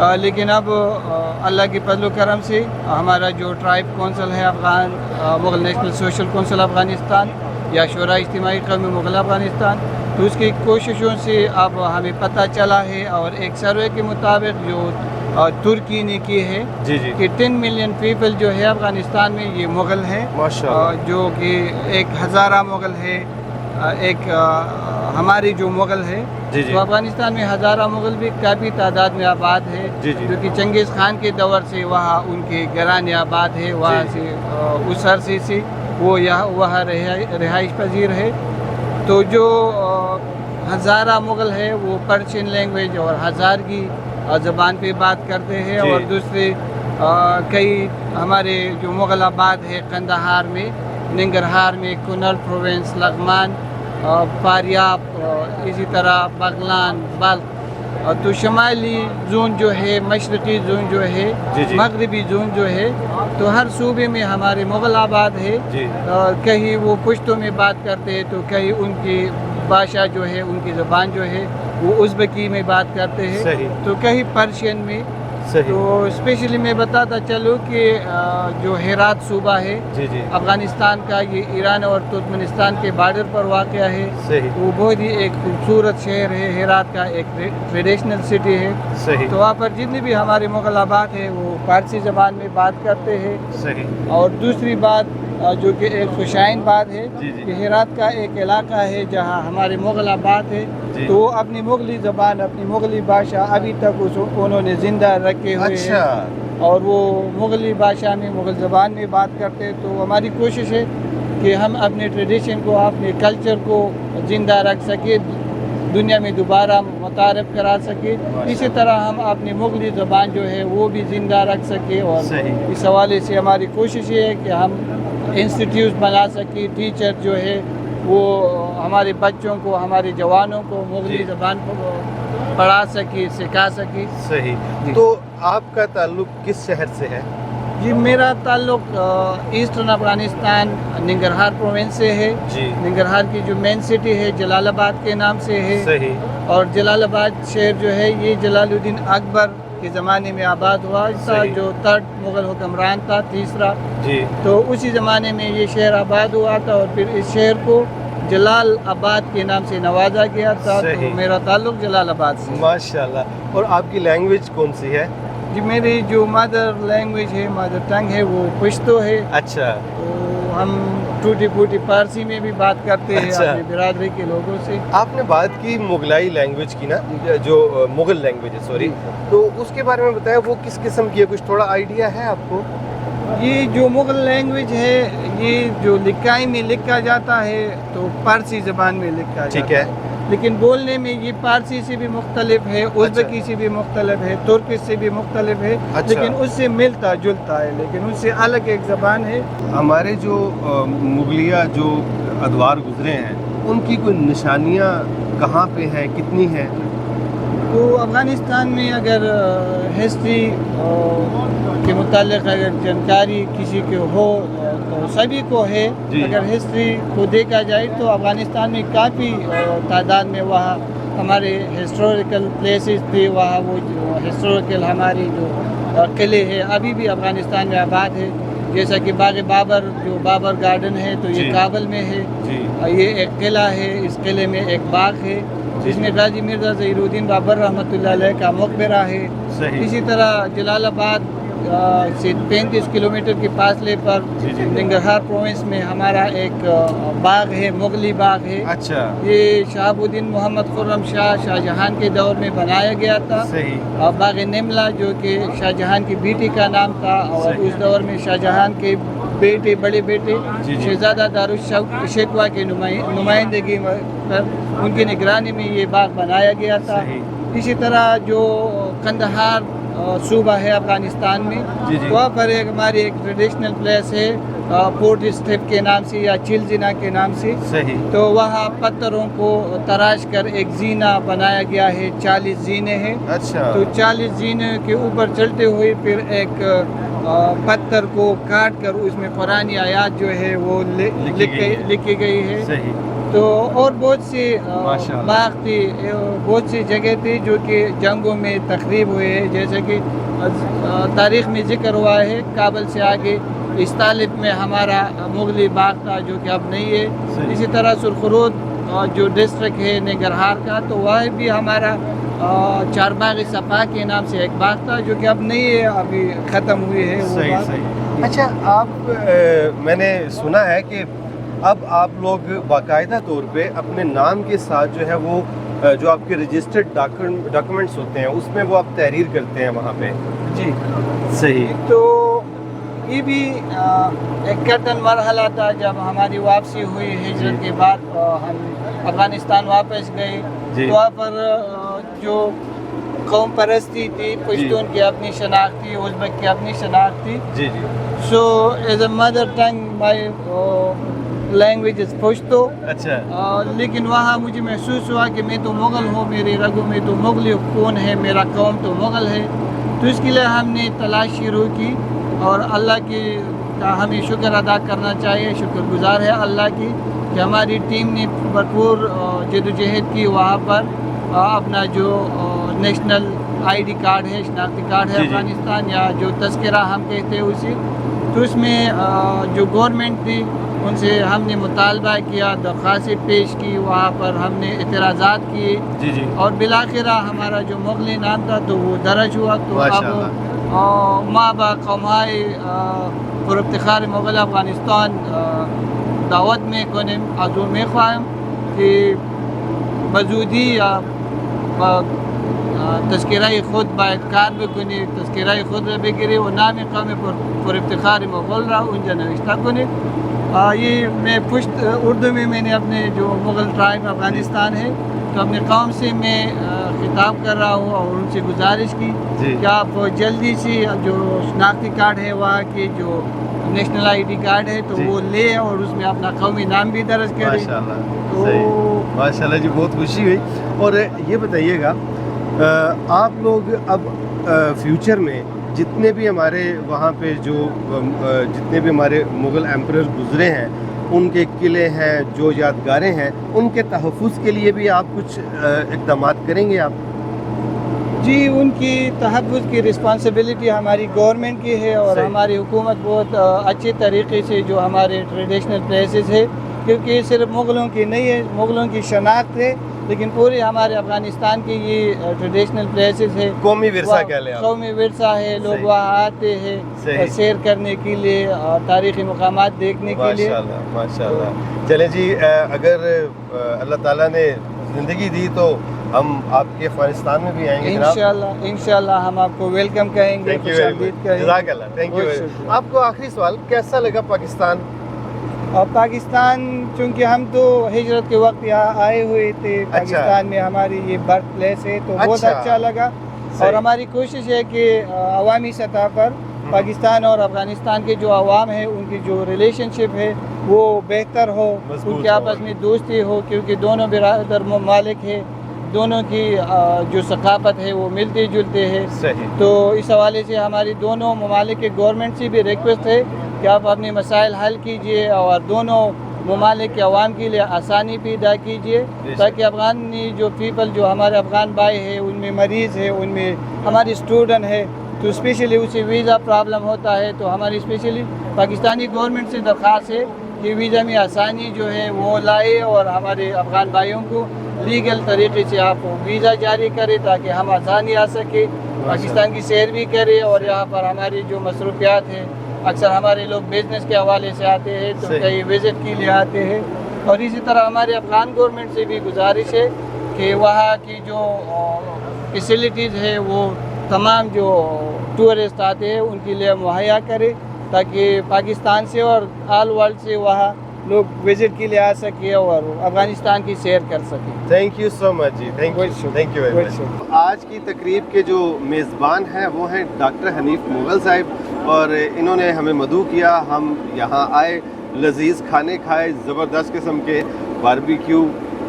لیکن اب اللہ کے فضل و کرم سے ہمارا جو ٹرائب کونسل ہے Mughal national social council Afghanistan یا شورائے اجتماعی قومی مغل افغانستان، تو اس کی کوششوں سے اب ہمیں پتہ چلا ہے اور ایک سروے کے مطابق جو ترکی نے کی ہے جی جی کہ 10 ملین پیپل جو ہے افغانستان میں یہ مغل ہیں، ماشاءاللہ، جو کہ ایک ہزارہ مغل ہے، ایک ہماری جو مغل ہے، جی جی تو افغانستان میں ہزارہ مغل بھی کافی تعداد میں آباد ہے، جی جی جو کہ چنگیز خان کے دور سے وہاں ان کے گھرانے آباد ہے، وہاں جی۔ سے اس عرصے سے وہ وہاں رہائش پذیر ہے۔ تو جو ہزارہ مغل ہے وہ پرشین لینگویج اور ہزارگی زبان پہ بات کرتے ہیں، جی۔ اور دوسرے کئی ہمارے جو مغل آباد ہے قندھار میں، ننگرہار میں، کنڑ پروونس، لغمان، فاریاب، اسی طرح بغلان، بلخ، تو شمالی زون جو ہے، مشرقی زون جو ہے، جی جی مغربی زون جو ہے، تو ہر صوبے میں ہمارے مغل آباد ہے۔ جی کہیں وہ پشتوں میں بات کرتے ہیں تو کہیں ان کی بھاشا جو ہے، ان کی زبان جو ہے وہ ازبکی میں بات کرتے ہیں، صحیح تو کہیں پرشین میں۔ صحیح تو اسپیشلی میں بتاتا چلوں کہ جو ہرات صوبہ ہے جی جی افغانستان کا، یہ ایران اور ترکمنستان کے بارڈر پر واقع ہے، صحیح وہ بہت ہی ایک خوبصورت شہر ہے، ہرات کا ایک ٹریڈیشنل سٹی ہے۔ صحیح تو وہاں پر جتنے بھی ہمارے مغل آباد ہیں وہ فارسی زبان میں بات کرتے ہیں۔ صحیح اور دوسری بات جو کہ ایک خوشائن بات ہے جی جی کہ ہرات کا ایک علاقہ ہے جہاں ہمارے مغل آباد ہے، جی۔ تو وہ اپنی مغلی زبان، اپنی مغلی بھاشا ابھی تک انہوں نے زندہ رکھے ہوئے ہیں، اچھا اور وہ مغلی بھاشا میں، مغل زبان میں بات کرتے ہیں۔ تو ہماری کوشش ہے کہ ہم اپنے ٹریڈیشن کو، اپنے کلچر کو زندہ رکھ سکیں، دنیا میں دوبارہ متعارف کرا سکے، اسی طرح ہم اپنی مغلی زبان جو ہے وہ بھی زندہ رکھ سکیں۔ اور صحیح اس حوالے سے ہماری کوشش یہ ہے کہ ہم انسٹیٹیوٹ بنا سکیں، ٹیچر جو ہے وہ ہمارے بچوں کو، ہمارے جوانوں کو مغلی جی۔ زبان کو پڑھا سکے، سکھا سکے۔ صحیح جی۔ تو آپ کا تعلق کس شہر سے ہے؟ جی، میرا تعلق ایسٹرن افغانستان ننگرہار پروونس سے ہے۔ جی ننگرہار کی جو مین سٹی ہے جلال آباد کے نام سے ہے، صحیح اور جلال آباد شہر جو ہے یہ جلال الدین اکبر کے زمانے میں آباد ہوا تھا، صحیح۔ جو 3rd مغل حکمران تھا، تیسرا۔ جی تو اسی زمانے میں یہ شہر آباد ہوا تھا، اور پھر اس شہر کو جلال آباد کے نام سے نوازا گیا تھا۔ تو صحیح۔ میرا تعلق جلال آباد سے ہے۔ ماشاءاللہ۔ اور آپ کی لینگویج کون سی ہے؟ جی، میری جو مدر لینگویج ہے، مدر ٹنگ ہے، وہ پشتو ہے۔ اچھا تو ہم ٹوٹی پھوٹی فارسی میں بھی بات کرتے ہیں اچھا۔ اپنی برادری کے لوگوں سے۔ آپ نے بات کی مغلائی لینگویج کی نا، جو مغل لینگویج ہے، سوری، تو اس کے بارے میں بتایا وہ کس قسم کی ہے، کچھ تھوڑا آئیڈیا ہے آپ کو؟ یہ جو مغل لینگویج ہے، یہ جو لکھائی میں لکھا جاتا ہے تو فارسی زبان میں لکھا جاتا ٹھیک ہے، لیکن بولنے میں یہ فارسی سے بھی مختلف ہے، ازبکی سے بھی مختلف ہے، ترکش سے بھی مختلف ہے، اچھا۔ لیکن اس سے ملتا جلتا ہے، لیکن اس سے الگ ایک زبان ہے۔ ہمارے جو مغلیہ جو ادوار گزرے ہیں ان کی کوئی نشانیاں کہاں پہ ہیں، کتنی ہیں؟ تو افغانستان میں اگر ہسٹری کے متعلق اگر جانکاری کسی کو ہو تو سبھی کو ہے۔ جی۔ اگر ہسٹری کو دیکھا جائے تو افغانستان میں کافی تعداد میں وہاں ہمارے ہسٹوریکل پلیسز تھے، وہاں وہ جو ہسٹوریکل ہماری جو قلعے ہیں ابھی بھی افغانستان میں آباد ہے، جیسا کہ باغ بابر، جو بابر گارڈن ہے تو جی۔ یہ کابل میں ہے۔ جی یہ ایک قلعہ ہے، اس قلعے میں ایک باغ ہے جس میں غازی مرزا ظہیر الدین بابر رحمۃ اللہ علیہ کا مقبرہ ہے۔ صحیح اسی طرح جلال آباد سے 35 کلومیٹر کے فاصلے پر جی جی ننگرہار پروونس میں ہمارا ایک باغ ہے، مغلی باغ ہے۔ اچھا یہ شہاب الدین محمد خرم شاہ جہان کے دور میں بنایا گیا تھا۔ صحیح اور باغ نملا جو کہ شاہ جہان کی بیٹی کا نام تھا، اور صحیح۔ اس دور میں شاہ جہان کے بیٹے، بڑے بیٹے جی جی شہزادہ دارالشکوہ کی نمائندگی پر ان کی نگرانی میں یہ باغ بنایا گیا تھا۔ صحیح اسی طرح جو قندھار صوبہ ہے افغانستان میں، جی جی وہاں پر ایک ہماری ایک ٹریڈیشنل پلیس ہے پورٹ اسٹیپ کے نام سے یا چلزینہ کے نام سے۔ صحیح تو وہاں پتھروں کو تراش کر ایک زینہ بنایا گیا ہے، 40 زینے ہیں۔ اچھا تو 40 زینے کے اوپر چلتے ہوئے پھر ایک پتھر کو کاٹ کر اس میں قرآنی آیات جو ہے وہ لکھی گئی ہے۔ لکھی گئی ہے۔ صحیح تو اور بہت سی ماشاءاللہ۔ باغ تھی، بہت سی جگہ تھی جو کہ جنگوں میں تخریب ہوئے ہیں، جیسے کہ تاریخ میں ذکر ہوا ہے کابل سے آگے استالب میں ہمارا مغلی باغ تھا جو کہ اب نہیں ہے. صحیح. اسی طرح سرخرود جو ڈسٹرکٹ ہے ننگرہار کا، تو وہ بھی ہمارا چارباغ صفا کے نام سے ایک باغ تھا جو کہ اب نہیں ہے، ابھی ختم ہوئی ہے وہ صحیح باغ. صحیح. اچھا آپ میں نے سنا ہے کہ اب آپ لوگ باقاعدہ طور پہ اپنے نام کے ساتھ جو ہے وہ جو آپ کے رجسٹرڈ ڈاکومنٹس ہوتے ہیں اس میں وہ آپ تحریر کرتے ہیں وہاں پہ. جی صحیح. تو یہ بھی ایک کٹن مرحلہ تھا جب ہماری واپسی ہوئی ہجرت کے بعد، ہم افغانستان واپس گئے. جی. تو وہاں پر جو قوم پرستی تھی، پشتون کی اپنی شناخت تھی، ازبک کی اپنی شناخت تھی. جی جی. So as a mother tongue my language is Pashto. اچھا. لیکن وہاں مجھے محسوس ہوا کہ میں تو مغل ہوں، میری رگوں میں تو مغلی خون ہے، میرا قوم تو مغل ہے. تو اس کے لیے ہم نے تلاش شروع کی، اور اللہ کی کا ہمیں شکر ادا کرنا چاہیے، شکر گزار ہے اللہ کی کہ ہماری ٹیم نے بھرپور جدوجہد کی. وہاں پر اپنا جو نیشنل آئی ڈی کارڈ ہے، شناختی کارڈ ہے جی جی. افغانستان، یا جو تذکرہ ہم کہتے ہیں اسی، تو اس میں جو گورنمنٹ تھی ان سے ہم نے مطالبہ کیا، درخواستیں پیش کی، وہاں پر ہم نے اعتراضات کیے. جی جی. اور بالآخرہ ہمارا جو مغلی نام تھا تو وہ درج ہوا. تو اب ماشاءاللہ. ما با قومهای پر افتخار مغل افغانستان دعوت میکنیم، از او میخواهیم که بزودی تذکره خود باید کار بکنی، تذکره خود را بگیری و نام قوم پر افتخار مغل را اونجا نوشته کنی. یہ میں پشت اردو میں نے اپنے جو مغل ٹرائب افغانستان ہے تو اپنے قوم سے میں خطاب کر رہا ہوں اور ان سے گزارش کی کہ آپ جلدی سے جو شناختی کارڈ ہے وہاں کی جو نیشنل آئی ڈی کارڈ ہے تو وہ لے اور اس میں اپنا قومی نام بھی درج کرے. ماشاءاللہ. صحیح. ماشاءاللہ جی، بہت خوشی ہوئی. اور یہ بتائیے گا آپ لوگ اب فیوچر میں جتنے بھی ہمارے وہاں پہ جو جتنے بھی ہمارے مغل ایمپرر گزرے ہیں، ان کے قلعے ہیں، جو یادگاریں ہیں، ان کے تحفظ کے لیے بھی آپ کچھ اقدامات کریں گے آپ؟ جی، ان کی تحفظ کی رسپانسبلٹی ہماری گورنمنٹ کی ہے، اور ہماری حکومت بہت اچھے طریقے سے جو ہمارے ٹریڈیشنل پلیسز ہے، کیونکہ یہ صرف مغلوں کی نہیں ہے، مغلوں کی شناخت ہے، لیکن پورے ہمارے افغانستان کی یہ ٹریڈیشنل پلیسز ہے، قومی ورثہ کہہ لیں آپ. قومی ورثہ ہے. لوگ وہاں آتے ہیں سیر کرنے کے لیے اور تاریخی مقامات دیکھنے کے لیے. ماشاءاللہ ماشاءاللہ. چلیں جی، اگر اللہ تعالیٰ نے زندگی دی تو ہم آپ کے افغانستان میں بھی آئیں گے جناب. انشاءاللہ ہم آپ کو ویلکم کہیں گے، خوش آمدید کہیں گے. جزاک اللہ. Thank you. آپ کو آخری سوال، کیسا لگا پاکستان؟ اور پاکستان، چونکہ ہم تو ہجرت کے وقت یہاں آئے ہوئے تھے، پاکستان میں ہماری یہ برتھ پلیس ہے، تو بہت اچھا لگا. اور ہماری کوشش ہے کہ عوامی سطح پر پاکستان اور افغانستان کے جو عوام ہیں ان کی جو ریلیشن شپ ہے وہ بہتر ہو، ان کے آپس میں دوستی ہو، کیونکہ دونوں برادر ممالک ہیں، دونوں کی جو ثقافت ہے وہ ملتے جلتے ہیں. تو اس حوالے سے ہماری دونوں ممالک کے گورنمنٹ سے بھی ریکویسٹ ہے کہ آپ اپنے مسائل حل کیجئے اور دونوں ممالک کے عوام کے لیے آسانی پیدا کیجئے، تاکہ افغانی جو پیپل، جو ہمارے افغان بھائی ہیں، ان میں مریض ہے، ان میں ہماری اسٹوڈنٹ ہے، تو اسپیشلی اسے ویزا پرابلم ہوتا ہے. تو ہماری اسپیشلی پاکستانی گورنمنٹ سے درخواست ہے کہ ویزا میں آسانی جو ہے وہ لائے اور ہمارے افغان بھائیوں کو لیگل طریقے سے آپ ویزا جاری کرے تاکہ ہم آسانی آ سکے، پاکستان کی سیر بھی کرے. اور یہاں پر ہماری جو مصروفیات ہیں، اکثر ہمارے لوگ بزنس کے حوالے سے آتے ہیں تو کئی وزٹ کے لیے آتے ہیں. اور اسی طرح ہمارے افغان گورنمنٹ سے بھی گزارش ہے کہ وہاں کی جو فیسلٹیز ہے وہ تمام جو ٹورسٹ آتے ہیں ان کے لیے مہیا کرے، تاکہ پاکستان سے اور آل ورلڈ سے وہاں لوگ وزٹ کے لیے آ سکے اور افغانستان کی سیر کر سکیں. Thank you so much ji. Thank you very much. آج کی تقریب کے جو میزبان ہیں وہ ہیں ڈاکٹر حنیف مغل صاحب، اور انہوں نے ہمیں مدعو کیا، ہم یہاں آئے، لذیذ کھانے کھائے، زبردست قسم کے barbecue,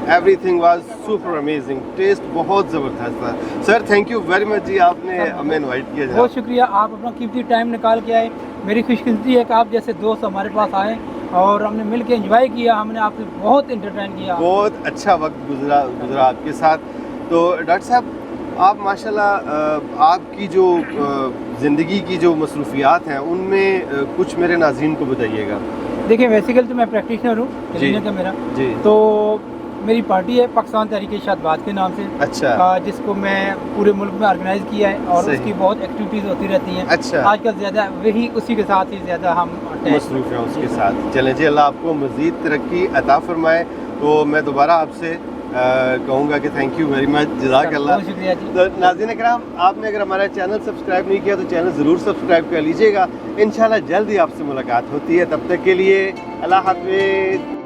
everything was super amazing, taste بہت زبردست تھا. Sir thank you very much جی، آپ نے ہمیں انوائٹ کیا. بہت شکریہ، آپ اپنا قیمتی ٹائم نکال کے آئے. میری خوش قسمتی ہے کہ آپ جیسے دوست ہمارے پاس آئیں اور ہم نے مل کے انجوائے کیا, ہم نے آپ سے بہت انٹرٹین کیا. بہت اچھا وقت گزرا آپ کے ساتھ. تو ڈاکٹر صاحب آپ ماشاءاللہ آپ کی جو زندگی کی جو مصروفیات ہیں ان میں کچھ میرے ناظرین کو بتائیے گا. دیکھیں بیسیکل تو میں پریکٹیشنر ہوں کلینک کا میرا, جی تو میری پارٹی ہے پاکستان تحریک شادباد کے نام سے, اچھا جس کو میں پورے ملک میں آرگنائز کیا ہے اور اس کی بہت ایکٹیویٹیز ہوتی رہتی ہیں. اچھا آج کل زیادہ وہی اسی کے ساتھ ہی زیادہ ہم مصروف ہیں اس کے ساتھ. چلیں جی, اللہ آپ کو مزید ترقی عطا فرمائے. تو میں دوبارہ آپ سے کہوں گا کہ تھینک یو ویری مچ, جزاک اللہ. بہت شکریہ جی. تو ناظرین اکرام, آپ نے اگر ہمارا چینل سبسکرائب نہیں کیا تو چینل ضرور سبسکرائب کر لیجئے گا. انشاءاللہ جلد ہی آپ سے ملاقات ہوتی ہے. تب تک کے لیے اللہ حافظ.